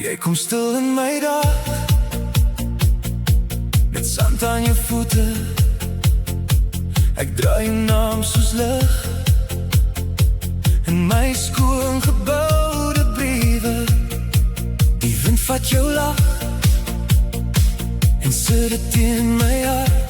Jy kom stil in my dag, met sand aan jou voete. Ek draai jou naam soos lig in my skoon gebouwde briewe. Die wind vat jou lach en sit dit teen my hart.